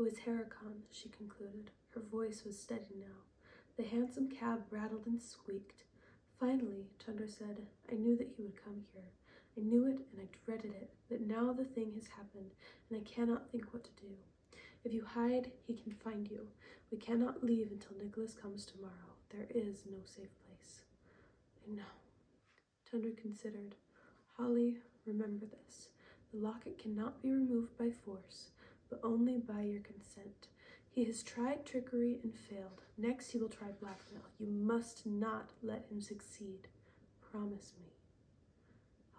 It was Heracon, she concluded. Her voice was steady now. The handsome cab rattled and squeaked. Finally, Tundra said, I knew that he would come here. I knew it and I dreaded it, but now the thing has happened, and I cannot think what to do. If you hide, he can find you. We cannot leave until Nicholas comes tomorrow. There is no safe place. I know. Tundra considered. Holly, remember this. The locket cannot be removed by force, but only by your consent. He has tried trickery and failed. Next he will try blackmail. You must not let him succeed. Promise me.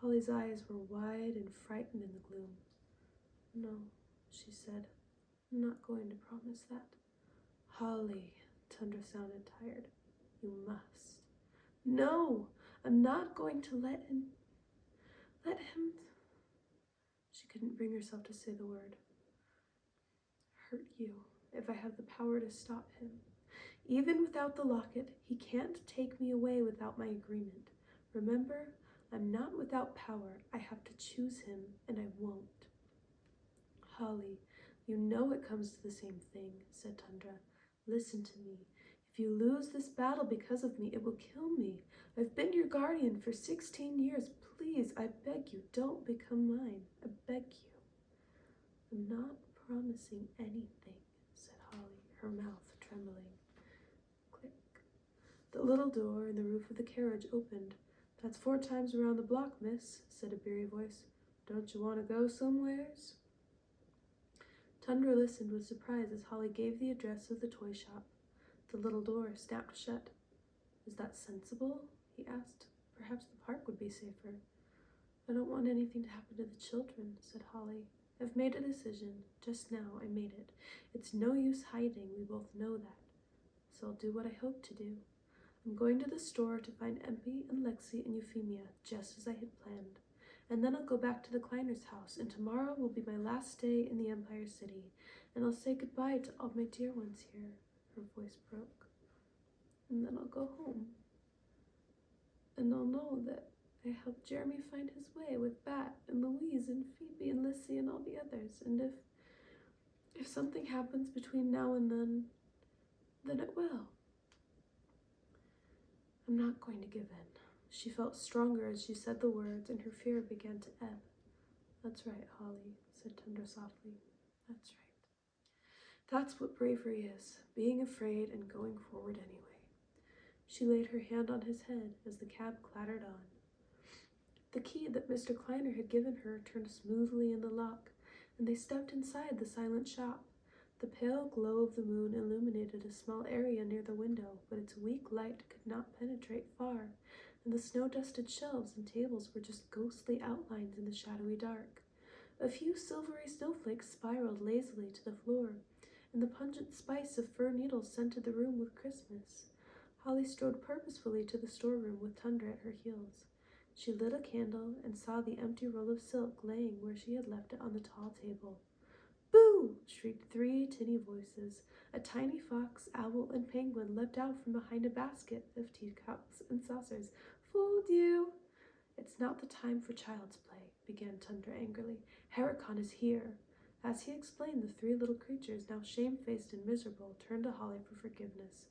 Holly's eyes were wide and frightened in the gloom. No, she said. I'm not going to promise that. Holly, Tundra sounded tired. You must. No, I'm not going to let him. She couldn't bring herself to say the word. Hurt you, if I have the power to stop him. Even without the locket, he can't take me away without my agreement. Remember, I'm not without power. I have to choose him, and I won't. Holly, you know it comes to the same thing, said Tundra. Listen to me. If you lose this battle because of me, it will kill me. I've been your guardian for 16 years. Please, I beg you, don't become mine. I beg you. I'm not promising anything, said Holly, her mouth trembling. Click. The little door in the roof of the carriage opened. That's 4 times around the block, miss, said a beery voice. Don't you want to go somewheres? Tundra listened with surprise as Holly gave the address of the toy shop. The little door snapped shut. Is that sensible? He asked. Perhaps the park would be safer. I don't want anything to happen to the children, said Holly. I've made a decision. Just now I made it. It's no use hiding, we both know that. So I'll do what I hope to do. I'm going to the store to find Empy and Lexi and Euphemia, just as I had planned. And then I'll go back to the Kleiner's house, and tomorrow will be my last day in the Empire City, and I'll say goodbye to all my dear ones here. Her voice broke. And then I'll go home. And I'll know that I helped Jeremy find his way with Bat and Louise and Phoebe and Lissy and all the others. And if something happens between now and then it will. I'm not going to give in. She felt stronger as she said the words, and her fear began to ebb. That's right, Holly, said Tundra softly. That's right. That's what bravery is, being afraid and going forward anyway. She laid her hand on his head as the cab clattered on. The key that Mr. Kleiner had given her turned smoothly in the lock, and they stepped inside the silent shop. The pale glow of the moon illuminated a small area near the window, but its weak light could not penetrate far, and the snow-dusted shelves and tables were just ghostly outlines in the shadowy dark. A few silvery snowflakes spiraled lazily to the floor, and the pungent spice of fir needles scented the room with Christmas. Holly strode purposefully to the storeroom with Tundra at her heels. She lit a candle and saw the empty roll of silk laying where she had left it on the tall table. Boo! Shrieked 3 tinny voices. A tiny fox, owl, and penguin leapt out from behind a basket of teacups and saucers. Fooled you! It's not the time for child's play, began Tundra angrily. Heracon is here. As he explained, the 3 little creatures, now shamefaced and miserable, turned to Holly for forgiveness.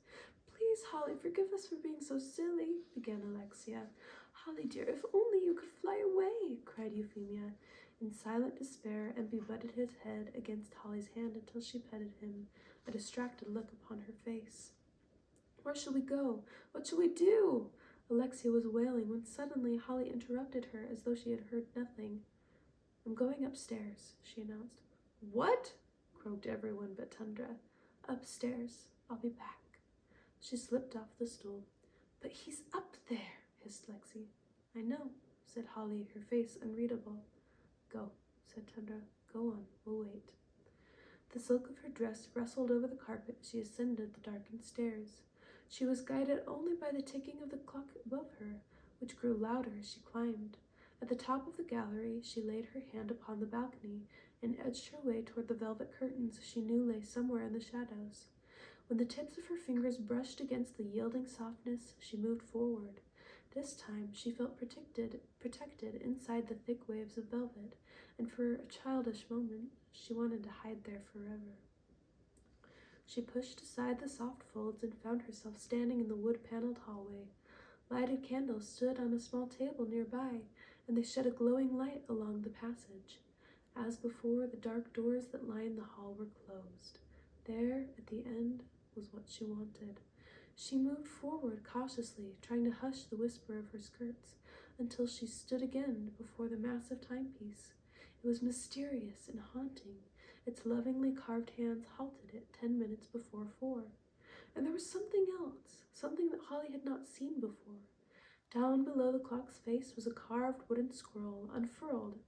Please, Holly, forgive us for being so silly, began Alexia. Holly, dear, if only you could fly away, cried Euphemia. In silent despair, Empy butted his head against Holly's hand until she petted him, a distracted look upon her face. Where shall we go? What shall we do? Alexia was wailing when suddenly Holly interrupted her as though she had heard nothing. I'm going upstairs, she announced. What? Croaked everyone but Tundra. Upstairs. I'll be back. She slipped off the stool. But he's up there, hissed Lexi. I know, said Holly, her face unreadable. Go, said Tundra. Go on, we'll wait. The silk of her dress rustled over the carpet as she ascended the darkened stairs. She was guided only by the ticking of the clock above her, which grew louder as she climbed. At the top of the gallery, she laid her hand upon the balcony and edged her way toward the velvet curtains she knew lay somewhere in the shadows. When the tips of her fingers brushed against the yielding softness, she moved forward. This time she felt protected inside the thick waves of velvet, and for a childish moment she wanted to hide there forever. She pushed aside the soft folds and found herself standing in the wood-paneled hallway. Lighted candles stood on a small table nearby, and they shed a glowing light along the passage. As before, the dark doors that lined the hall were closed. There, at the end, was what she wanted. She moved forward cautiously, trying to hush the whisper of her skirts, until she stood again before the massive timepiece. It was mysterious and haunting. Its lovingly carved hands halted it 10 minutes before 4. And there was something else, something that Holly had not seen before. Down below the clock's face was a carved wooden scroll, unfurled,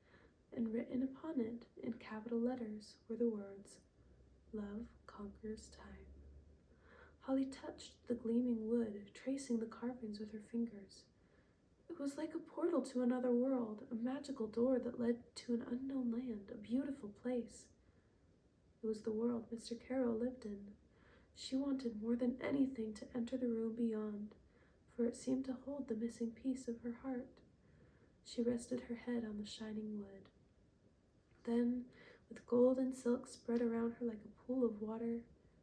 and written upon it in capital letters were the words, "Love conquers time." Holly touched the gleaming wood, tracing the carvings with her fingers. It was like a portal to another world, a magical door that led to an unknown land, a beautiful place. It was the world Mr. Carroll lived in. She wanted more than anything to enter the room beyond, for it seemed to hold the missing piece of her heart. She rested her head on the shining wood. Then, with gold and silk spread around her like a pool of water,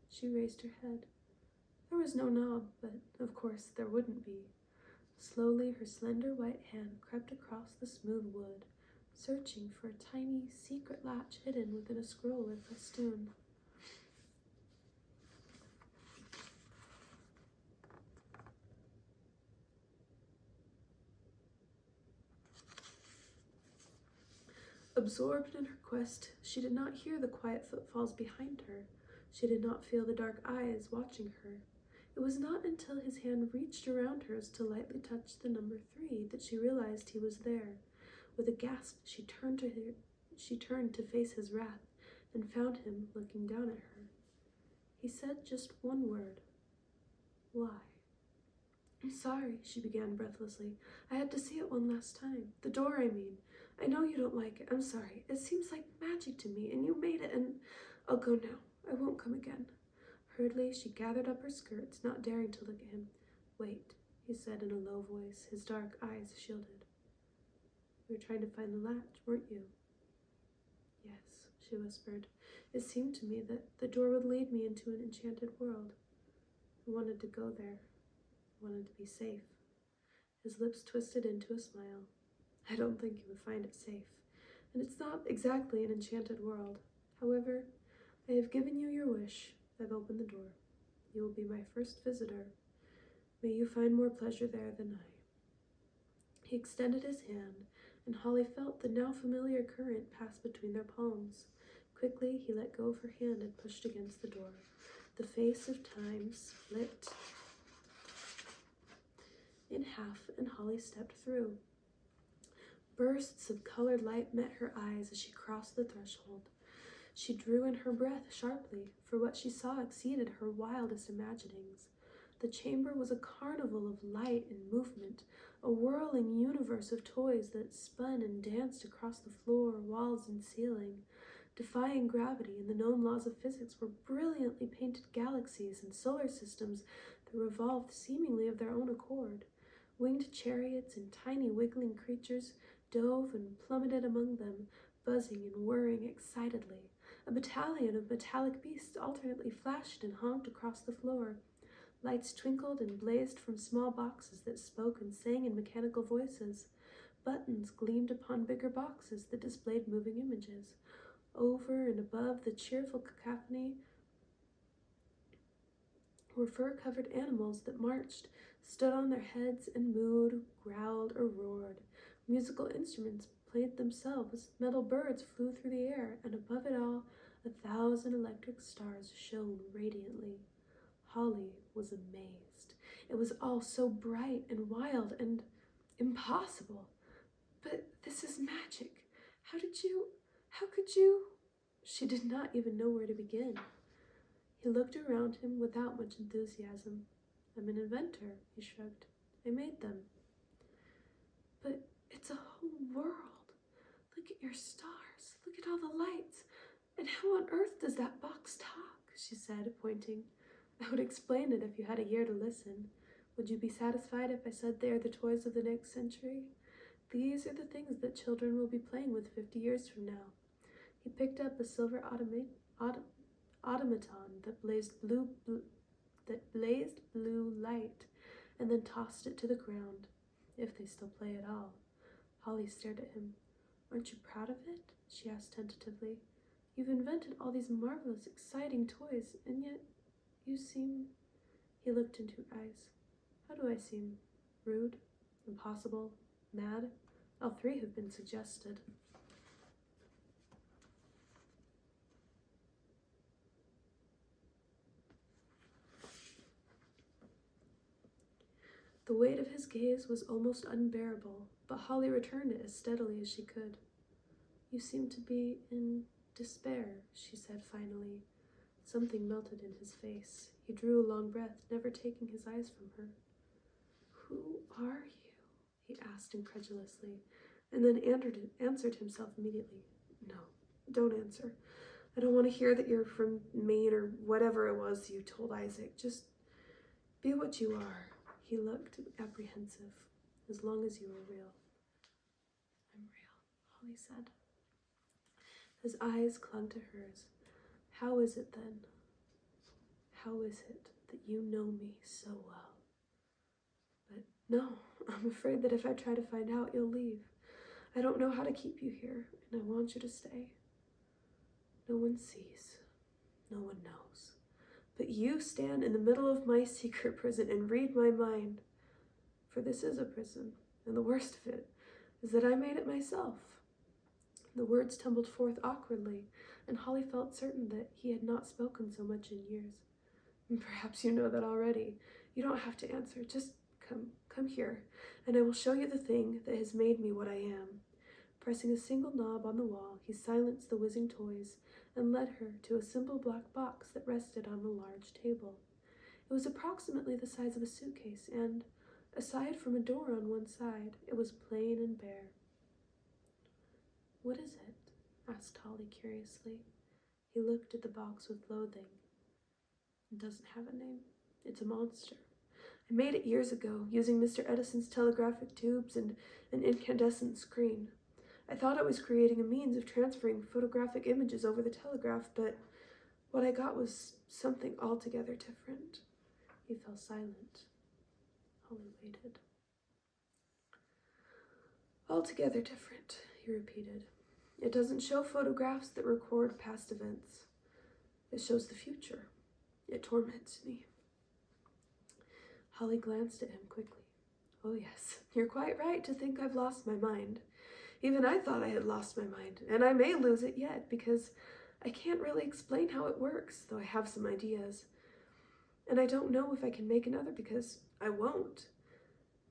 she raised her head. There was no knob, but of course there wouldn't be. Slowly, her slender white hand crept across the smooth wood, searching for a tiny, secret latch hidden within a scroll or festoon. Absorbed in her quest, she did not hear the quiet footfalls behind her. She did not feel the dark eyes watching her. It was not until his hand reached around hers to lightly touch the number 3 that she realized he was there. With a gasp, she turned to face his wrath and found him looking down at her. He said just one word. "Why?" "I'm sorry," she began breathlessly. "I had to see it one last time. The door, I mean. I know you don't like it. I'm sorry. It seems like magic to me, and you made it, and I'll go now. I won't come again." Hurriedly, she gathered up her skirts, not daring to look at him. "Wait," he said in a low voice, his dark eyes shielded. "You were trying to find the latch, weren't you?" "Yes," she whispered. "It seemed to me that the door would lead me into an enchanted world. I wanted to go there. I wanted to be safe." His lips twisted into a smile. "I don't think you would find it safe, and it's not exactly an enchanted world. However, I have given you your wish. I've opened the door. You will be my first visitor. May you find more pleasure there than I." He extended his hand, and Holly felt the now familiar current pass between their palms. Quickly, he let go of her hand and pushed against the door. The face of time split in half, and Holly stepped through. Bursts of colored light met her eyes as she crossed the threshold. She drew in her breath sharply, for what she saw exceeded her wildest imaginings. The chamber was a carnival of light and movement, a whirling universe of toys that spun and danced across the floor, walls, and ceiling. Defying gravity and the known laws of physics were brilliantly painted galaxies and solar systems that revolved seemingly of their own accord. Winged chariots and tiny wiggling creatures dove and plummeted among them, buzzing and whirring excitedly. A battalion of metallic beasts alternately flashed and honked across the floor. Lights twinkled and blazed from small boxes that spoke and sang in mechanical voices. Buttons gleamed upon bigger boxes that displayed moving images. Over and above the cheerful cacophony were fur-covered animals that marched, stood on their heads, and mooed, growled, or roared. Musical instruments played themselves, metal birds flew through the air, and above it all, 1,000 electric stars shone radiantly. Holly was amazed. It was all so bright and wild and impossible. "But this is magic. How could you? She did not even know where to begin. He looked around him without much enthusiasm. "I'm an inventor," he shrugged. "I made them." "But it's a whole world. Look at your stars. Look at all the lights. And how on earth does that box talk?" she said, pointing. "I would explain it if you had a year to listen. Would you be satisfied if I said they are the toys of the next century? These are the things that children will be playing with 50 years from now." He picked up a silver automaton that blazed blue light and then tossed it to the ground, if they still play at all. Holly stared at him. Aren't you proud of it? She asked tentatively. You've invented all these marvelous, exciting toys, and yet you seem... He looked into her eyes. How do I seem? Rude? Impossible? Mad? All three have been suggested. The weight of his gaze was almost unbearable, but Holly returned it as steadily as she could. You seem to be in despair, she said finally. Something melted in his face. He drew a long breath, never taking his eyes from her. Who are you? He asked incredulously, and then answered himself immediately. No, don't answer. I don't want to hear that you're from Maine or whatever it was you told Isaac. Just be what you are. He looked apprehensive. As long as you are real. I'm real, Holly said. His eyes clung to hers. How is it then? How is it that you know me so well? But no, I'm afraid that if I try to find out, you'll leave. I don't know how to keep you here, and I want you to stay. No one sees. No one knows. But you stand in the middle of my secret prison and read my mind. For this is a prison, and the worst of it is that I made it myself. The words tumbled forth awkwardly, and Holly felt certain that he had not spoken so much in years. Perhaps you know that already. You don't have to answer. Just come here, and I will show you the thing that has made me what I am. Pressing a single knob on the wall, he silenced the whizzing toys and led her to a simple black box that rested on a large table. It was approximately the size of a suitcase, and, aside from a door on one side, it was plain and bare. What is it? Asked Holly curiously. He looked at the box with loathing. It doesn't have a name. It's a monster. I made it years ago, using Mr. Edison's telegraphic tubes and an incandescent screen. I thought I was creating a means of transferring photographic images over the telegraph, but what I got was something altogether different. He fell silent. Holly waited. Altogether different, he repeated. It doesn't show photographs that record past events. It shows the future. It torments me. Holly glanced at him quickly. Oh yes, you're quite right to think I've lost my mind. Even I thought I had lost my mind, and I may lose it yet, because I can't really explain how it works, though I have some ideas. And I don't know if I can make another, because I won't.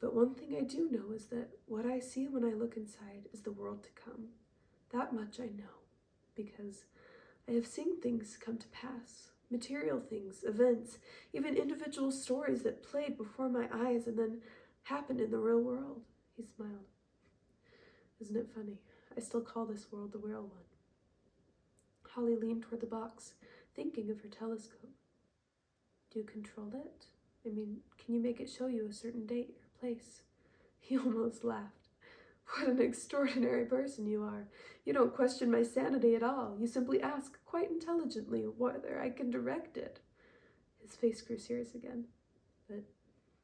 But one thing I do know is that what I see when I look inside is the world to come. That much I know, because I have seen things come to pass, material things, events, even individual stories that played before my eyes and then happened in the real world. He smiled. Isn't it funny? I still call this world the real one. Holly leaned toward the box, thinking of her telescope. Do you control it? I mean, can you make it show you a certain date or place? He almost laughed. What an extraordinary person you are. You don't question my sanity at all. You simply ask, quite intelligently, whether I can direct it. His face grew serious again. But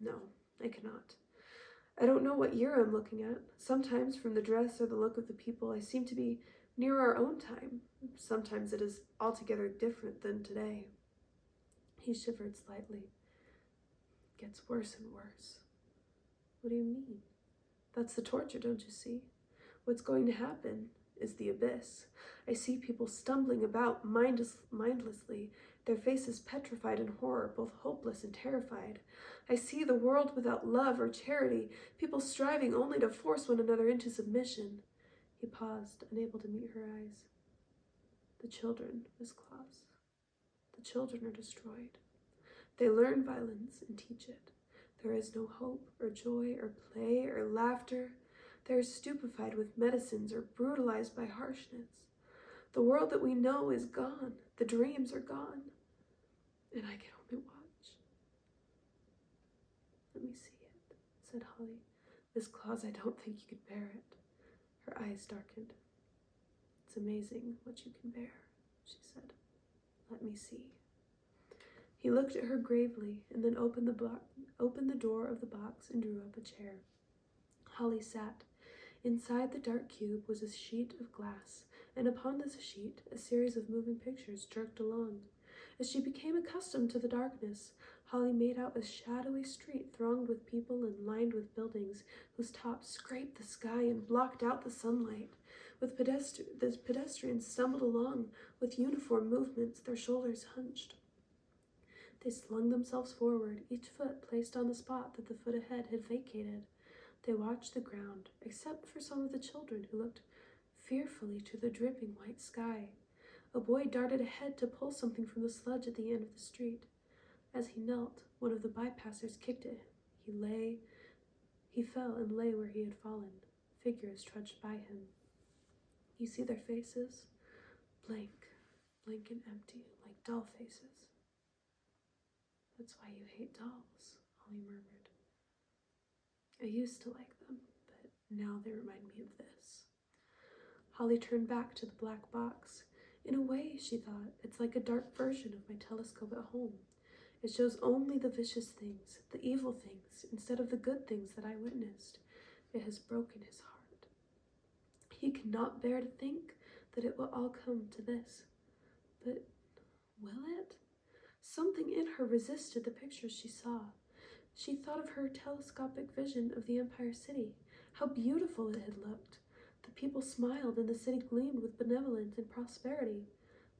no, I cannot. I don't know what year I'm looking at. Sometimes, from the dress or the look of the people, I seem to be near our own time. Sometimes it is altogether different than today. He shivered slightly. It gets worse and worse. What do you mean? That's the torture, don't you see? What's going to happen is the abyss. I see people stumbling about mindlessly, their faces petrified in horror, both hopeless and terrified. I see the world without love or charity, people striving only to force one another into submission. He paused, unable to meet her eyes. The children, Miss Claus. The children are destroyed. They learn violence and teach it. There is no hope or joy or play or laughter. They are stupefied with medicines or brutalized by harshness. The world that we know is gone. The dreams are gone. And I can only watch. Let me see it, said Holly. Miss Claus, I don't think you could bear it. Her eyes darkened. It's amazing what you can bear, she said. Let me me see." He looked at her gravely and then opened the door of the box and drew up a chair. Holly sat. Inside the dark cube was a sheet of glass, and upon this sheet a series of moving pictures jerked along. As she became accustomed to the darkness, Holly made out a shadowy street thronged with people and lined with buildings whose tops scraped the sky and blocked out the sunlight. The pedestrians stumbled along with uniform movements, their shoulders hunched. They slung themselves forward, each foot placed on the spot that the foot ahead had vacated. They watched the ground, except for some of the children who looked fearfully to the dripping white sky. A boy darted ahead to pull something from the sludge at the end of the street. As he knelt, one of the bypassers kicked at him. He fell and lay where he had fallen. Figures trudged by him. "You see their faces? Blank and empty, like doll faces." "That's why you hate dolls," Holly murmured. "I used to like them, but now they remind me of this." Holly turned back to the black box. "In a way," she thought, "it's like a dark version of my telescope at home. It shows only the vicious things, the evil things, instead of the good things that I witnessed. It has broken his heart. He cannot bear to think that it will all come to this. But will it?" Something in her resisted the pictures she saw. She thought of her telescopic vision of the Empire City, how beautiful it had looked. The people smiled and the city gleamed with benevolence and prosperity.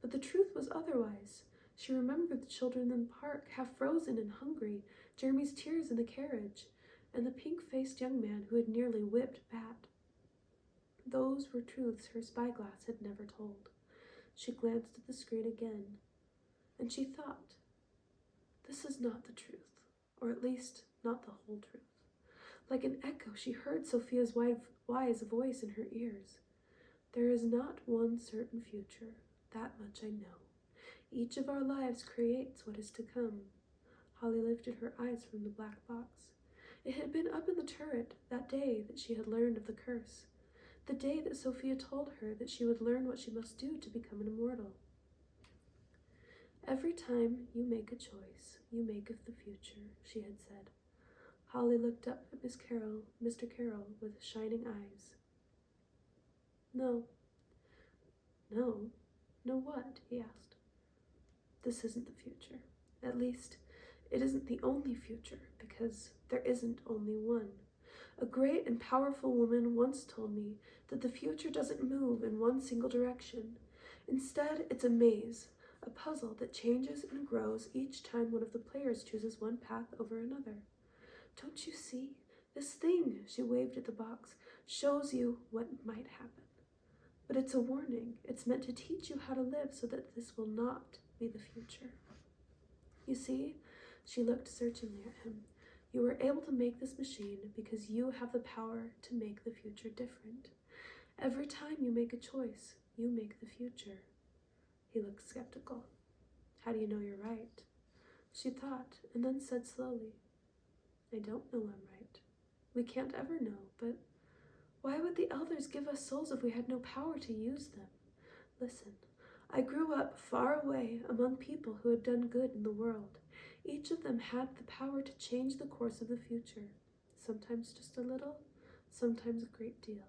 But the truth was otherwise. She remembered the children in the park, half frozen and hungry, Jeremy's tears in the carriage, and the pink-faced young man who had nearly whipped Pat. Those were truths her spyglass had never told. She glanced at the screen again, and she thought, this is not the truth, or at least not the whole truth. Like an echo, she heard Sophia's wise voice in her ears. "There is not one certain future, that much I know. Each of our lives creates what is to come." Holly lifted her eyes from the black box. It had been up in the turret that day that she had learned of the curse, the day that Sophia told her that she would learn what she must do to become an immortal. "Every time you make a choice, you make of the future," she had said. Holly looked up at Mr. Carroll, with shining eyes. No, what?" he asked. "This isn't the future. At least, it isn't the only future, because there isn't only one. A great and powerful woman once told me that the future doesn't move in one single direction. Instead, it's a maze, a puzzle that changes and grows each time one of the players chooses one path over another. Don't you see? This thing," she waved at the box, "shows you what might happen. But it's a warning. It's meant to teach you how to live so that this will not be the future. You see," she looked searchingly at him, "you were able to make this machine because you have the power to make the future different. Every time you make a choice, you make the future." He looked skeptical. "How do you know you're right?" She thought, and then said slowly, "I don't know I'm right. We can't ever know, but why would the elders give us souls if we had no power to use them? Listen, I grew up far away among people who had done good in the world. Each of them had the power to change the course of the future, sometimes just a little, sometimes a great deal.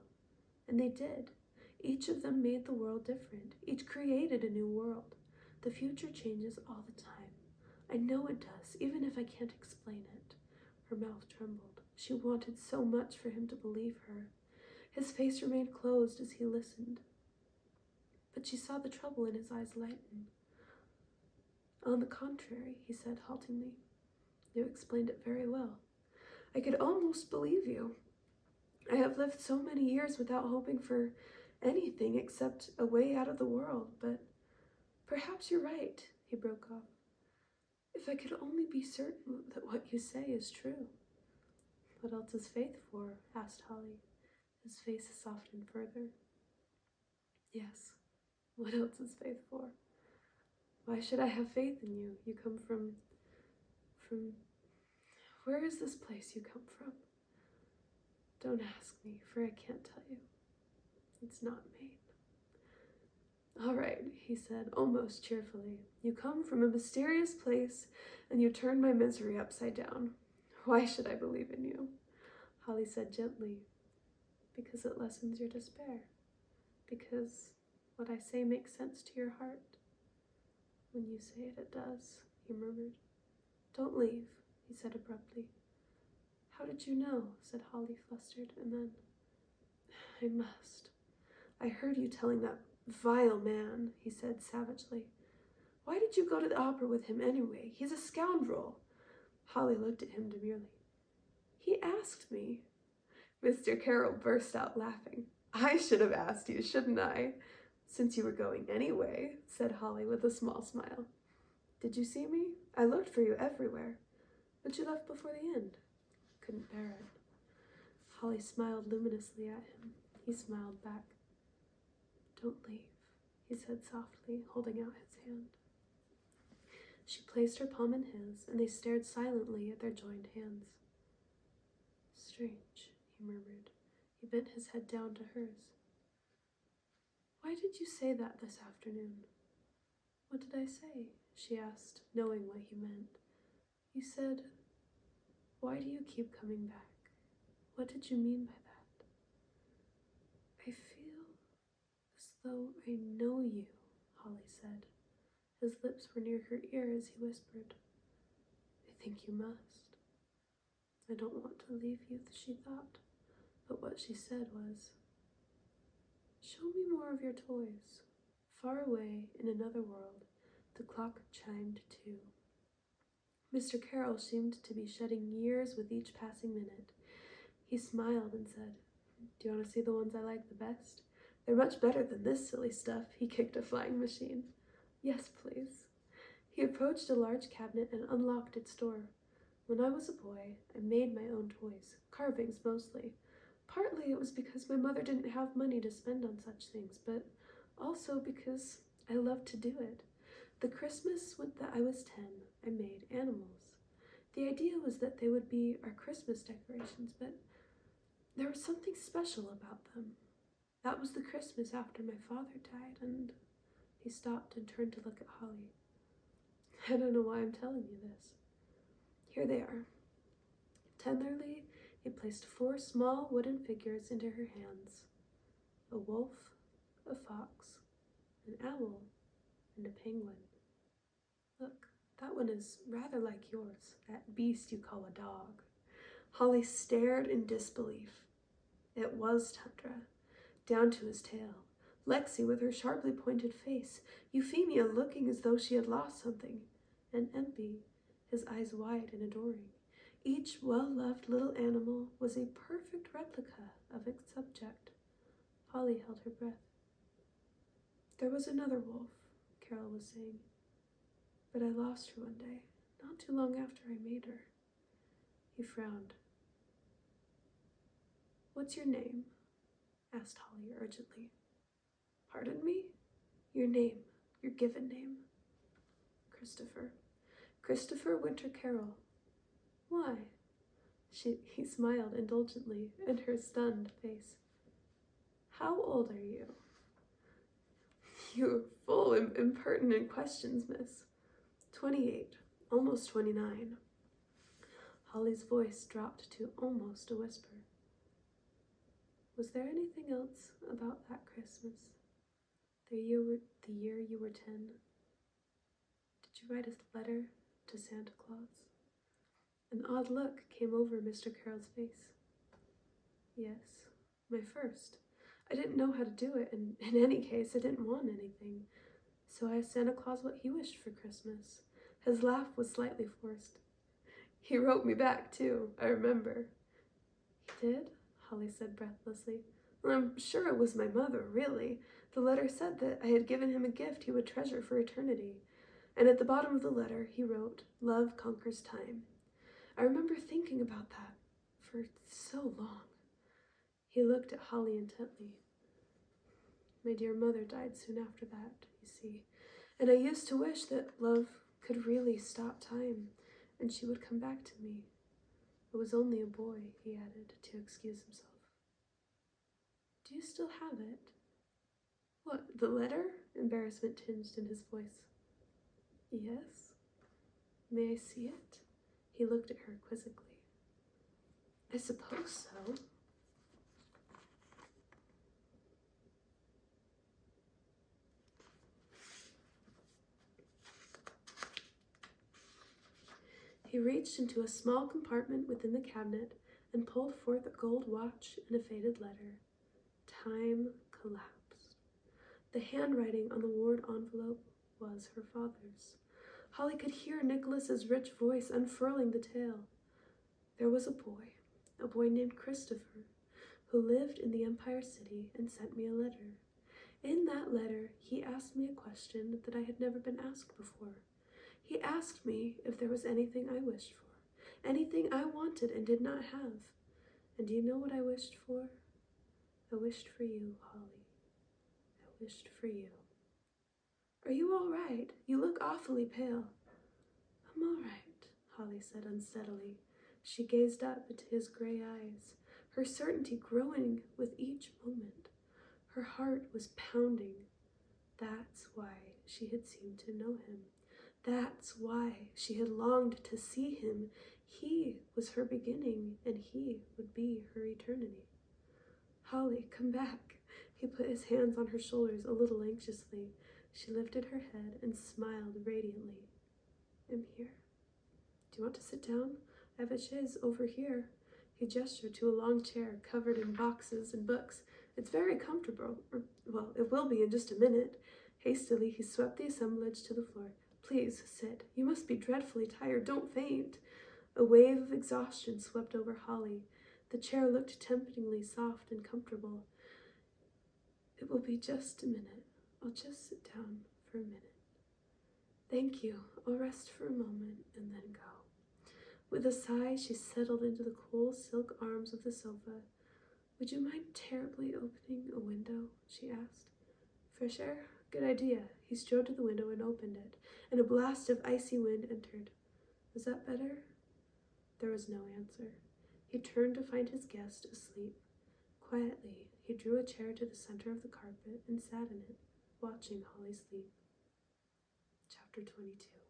And they did. Each of them made the world different. Each created a new world. The future changes all the time. I know it does, even if I can't explain it." Her mouth trembled. She wanted so much for him to believe her. His face remained closed as he listened, but she saw the trouble in his eyes lighten. "On the contrary," he said haltingly, "you explained it very well. I could almost believe you. I have lived so many years without hoping for anything except a way out of the world, but perhaps you're right," he broke off. "If I could only be certain that what you say is true." "What else is faith for?" asked Holly. His face softened further. "Yes, what else is faith for? Why should I have faith in you? You come from... Where is this place you come from?" "Don't ask me, for I can't tell you. It's not Maine." All right, he said, almost cheerfully. You come from a mysterious place, and you turn my misery upside down. Why should I believe in you? Holly said gently. Because it lessens your despair. Because what I say makes sense to your heart. When you say it, it does, he murmured. Don't leave, he said abruptly. How did you know? Said Holly, flustered, and then, I must. I heard you telling that vile man, he said savagely. Why did you go to the opera with him anyway? He's a scoundrel. Holly looked at him demurely. He asked me. Mr. Carroll burst out laughing. I should have asked you, shouldn't I? Since you were going anyway, said Holly with a small smile. Did you see me? I looked for you everywhere. But you left before the end. Couldn't bear it. Holly smiled luminously at him. He smiled back. Don't leave, he said softly, holding out his hand. She placed her palm in his, and they stared silently at their joined hands. Strange, he murmured. He bent his head down to hers. Why did you say that this afternoon? What did I say? She asked, knowing what he meant. You said, why do you keep coming back? What did you mean by that? I feel as though I know you, Holly said. His lips were near her ear as he whispered, I think you must. I don't want to leave you, she thought, but what she said was, show me more of your toys. Far away, in another world, the clock chimed 2. Mr. Carroll seemed to be shedding years with each passing minute. He smiled and said, do you want to see the ones I like the best? They're much better than this silly stuff. He kicked a flying machine. Yes, please. He approached a large cabinet and unlocked its door. When I was a boy, I made my own toys, carvings mostly. Partly it was because my mother didn't have money to spend on such things, but also because I loved to do it. The Christmas that I was 10, I made animals. The idea was that they would be our Christmas decorations, but there was something special about them. That was the Christmas after my father died, and he stopped and turned to look at Holly. I don't know why I'm telling you this. Here they are. Tenderly, he placed 4 small wooden figures into her hands. A wolf, a fox, an owl, and a penguin. Look, that one is rather like yours, that beast you call a dog. Holly stared in disbelief. It was Tundra, down to his tail. Lexi with her sharply pointed face, Euphemia looking as though she had lost something, and Empy, his eyes wide and adoring. Each well-loved little animal was a perfect replica of its subject. Holly held her breath. There was another wolf, Carol was saying, but I lost her one day, not too long after I made her. He frowned. What's your name? Asked Holly urgently. Pardon me? Your name, your given name. Christopher. Christopher Winter Carroll. Why? He smiled indulgently in her stunned face. How old are you? You're full of impertinent questions, miss. 28, almost 29. Holly's voice dropped to almost a whisper. Was there anything else about that Christmas? The year you were 10? Did you write a letter to Santa Claus? An odd look came over Mr. Carroll's face. Yes, my first. I didn't know how to do it, and in any case, I didn't want anything. So I asked Santa Claus what he wished for Christmas. His laugh was slightly forced. He wrote me back, too, I remember. He did? Holly said breathlessly. Well, I'm sure it was my mother, really. The letter said that I had given him a gift he would treasure for eternity. And at the bottom of the letter, he wrote, Love conquers time. I remember thinking about that for so long. He looked at Holly intently. My dear mother died soon after that, you see, and I used to wish that love could really stop time, and she would come back to me. It was only a boy, he added, to excuse himself. Do you still have it? What, the letter? Embarrassment tinged in his voice. Yes? May I see it? He looked at her quizzically. I suppose so. He reached into a small compartment within the cabinet and pulled forth a gold watch and a faded letter. Time collapsed. The handwriting on the worn envelope was her father's. Holly could hear Nicholas's rich voice unfurling the tale. There was a boy named Christopher, who lived in the Empire City and sent me a letter. In that letter, he asked me a question that I had never been asked before. He asked me if there was anything I wished for, anything I wanted and did not have. And do you know what I wished for? I wished for you, Holly. I wished for you. Are you all right? You look awfully pale. I'm all right, Holly said unsteadily. She gazed up into his gray eyes, her certainty growing with each moment. Her heart was pounding. That's why she had seemed to know him. That's why she had longed to see him. He was her beginning, and he would be her eternity. Holly, come back. He put his hands on her shoulders a little anxiously. She lifted her head and smiled radiantly. I'm here. Do you want to sit down? I have a chaise over here. He gestured to a long chair covered in boxes and books. It's very comfortable. Well, it will be in just a minute. Hastily, he swept the assemblage to the floor. Please sit. You must be dreadfully tired. Don't faint. A wave of exhaustion swept over Holly. The chair looked temptingly soft and comfortable. It will be just a minute. I'll just sit down for a minute. Thank you. I'll rest for a moment and then go. With a sigh, she settled into the cool silk arms of the sofa. Would you mind terribly opening a window? She asked. Fresh air? Good idea. He strode to the window and opened it, and a blast of icy wind entered. Was that better? There was no answer. He turned to find his guest asleep. Quietly, he drew a chair to the center of the carpet and sat in it, watching Holly sleep. Chapter 22.